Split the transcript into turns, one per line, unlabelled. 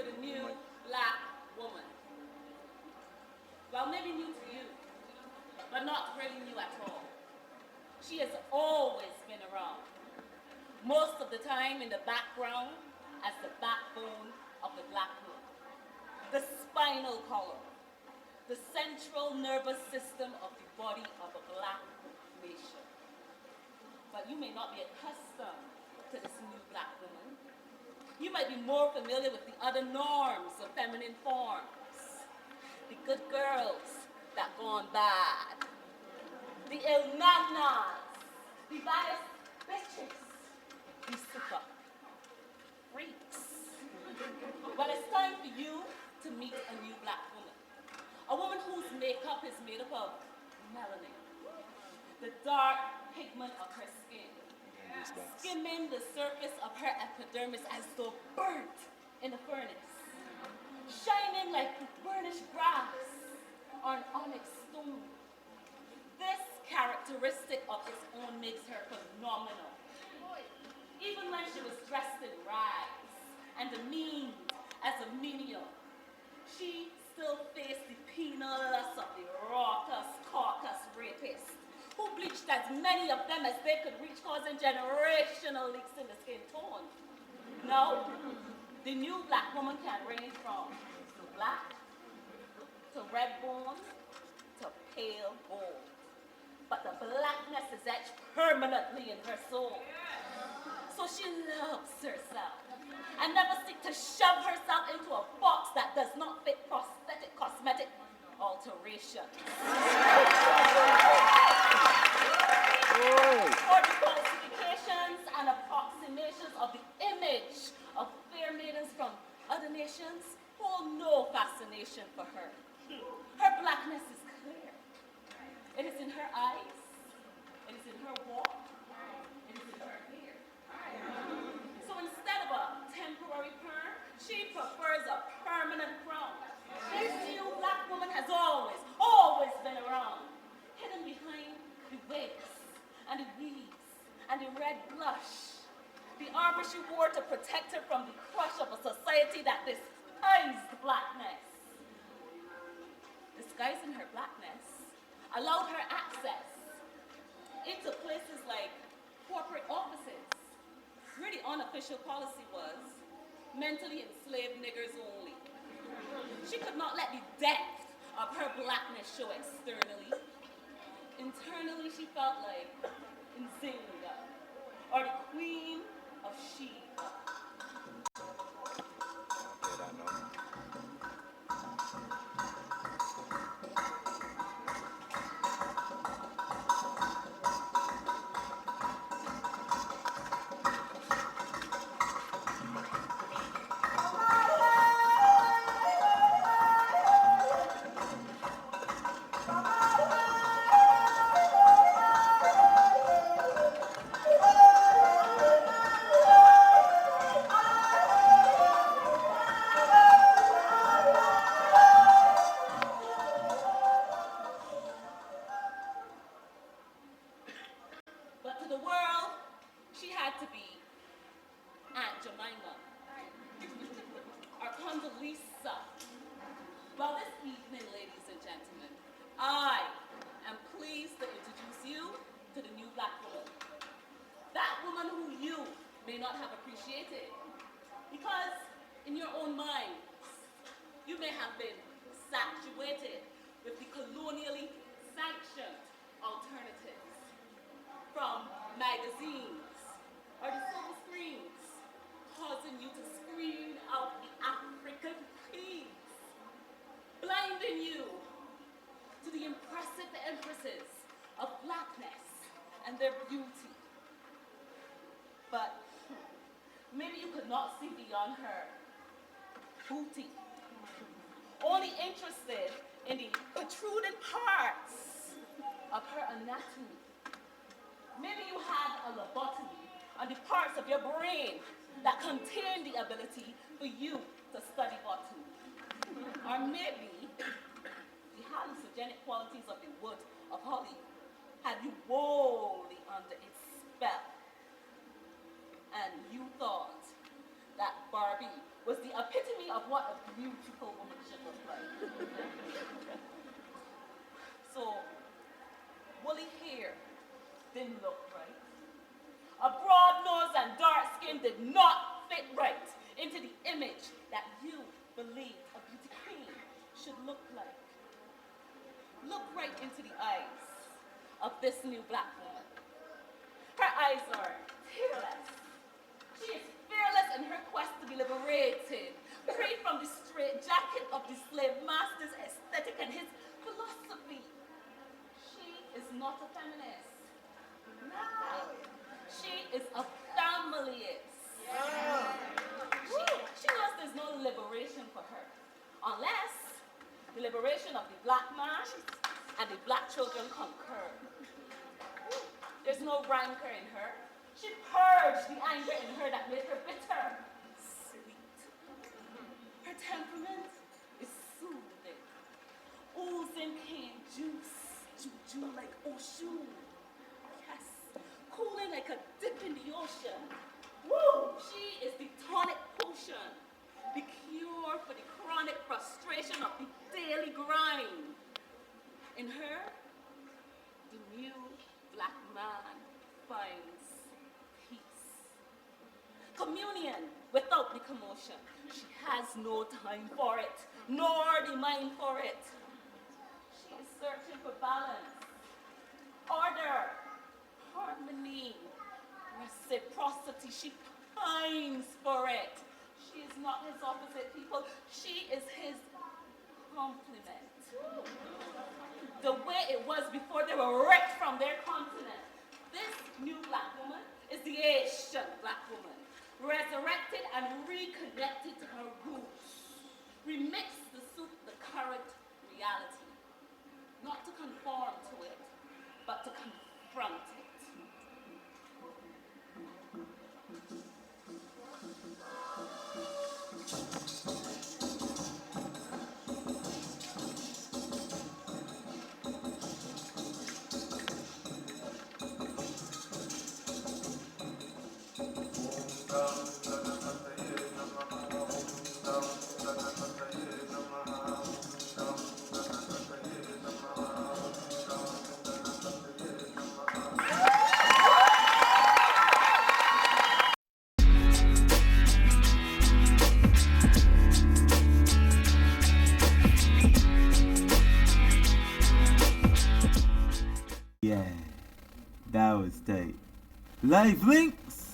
the new black woman. Well, maybe new to you, but not really new at all. She has always been around, most of the time in the background as the backbone of the black group, the spinal column, the central nervous system of the body of a black nation. But you may not be accustomed to this new black woman. You might be more familiar with the other norms of feminine forms, the good girls that gone bad, the ill-nagnas, the baddest bitches, the super freaks. But it's time for you to meet a new black woman. A woman whose makeup is made up of melanin, the dark pigment of her skin, skimming the surface of her epidermis as though burnt in a furnace, shining like burnished brass on onyx stone. This characteristic of its own makes her phenomenal. Even when she was dressed in rags and demeaned as a menial, she still faced the penal lust of the raucous, caucus rapist, who bleached as many of them as they could reach, causing generational leaks in the skin tone. No, the new black woman can range from black to red bone to pale gold. But the blackness is etched permanently in her soul. So she loves herself and never seeks to shove herself into a box that does not fit prosthetic cosmetic alterations. Or the falsifications and approximations of the image of fair maidens from other nations hold no fascination for her. Her blackness is clear. It is in her eyes. It is in her walk. It is in her hair. So instead of a temporary perm, she prefers a permanent crown. This new black woman has always been around, hidden behind the wigs and the weaves and the red blush, the armor she wore to protect her from the crush of a society that despised blackness. Disguising her blackness allowed her access into places like corporate offices, where the unofficial policy was mentally enslaved niggers only. She could not let the depth of her blackness show externally. Internally, she felt like Zingha, or the queen of Sheba. But to the world, she had to be Aunt Jemima, or Condoleezza. Well, this evening, ladies and gentlemen, I am pleased to introduce you to the new black woman. That woman who you may not have appreciated, because in your own minds, you may have been saturated with the colonially sanctioned alternatives from magazines or the silver screens, causing you to scream out the African queens, blinding you to the impressive empresses of blackness and their beauty. But maybe you could not see beyond her booty, only interested in the protruding parts of her anatomy. Maybe you had a lobotomy on the parts of your brain that contain the ability for you to study botany. Or maybe the hallucinogenic qualities of the wood of holly had you wholly under its spell. And you thought that Barbie was the epitome of what a beautiful woman should look like. So, woolly hair didn't look right. A broad nose and dark skin did not fit right into the image that you believed a beauty queen should look like. Look right into the eyes of this new black woman. Her eyes are tearless. She is fearless in her quest to be liberated, free from the straitjacket of the slave master's aesthetic and his philosophy. She is not a feminist. No. She is a familyist. She knows there's no liberation for her, unless the liberation of the black man and the black children concur. There's no rancor in her. She purged the anger in her that made her bitter. Sweet. Her temperament is soothing, oozing cane juice, juju like ocean. Yes, cooling like a dip in the ocean. Woo! She is the tonic potion, the cure for the chronic frustration of the daily grind. In her, the new black man finds peace. Communion without the commotion. She has no time for it, nor the mind for it. She is searching for balance, order, harmony, reciprocity. She pines for it. She is not his opposite, people. She is his complement. The way it was before they were wrecked from their continent. This new black woman is the Asian black woman, resurrected and reconnected to her roots. Remix to suit the current reality. Not to conform to it, but to confront it.
Yeah, that was tight. Live links!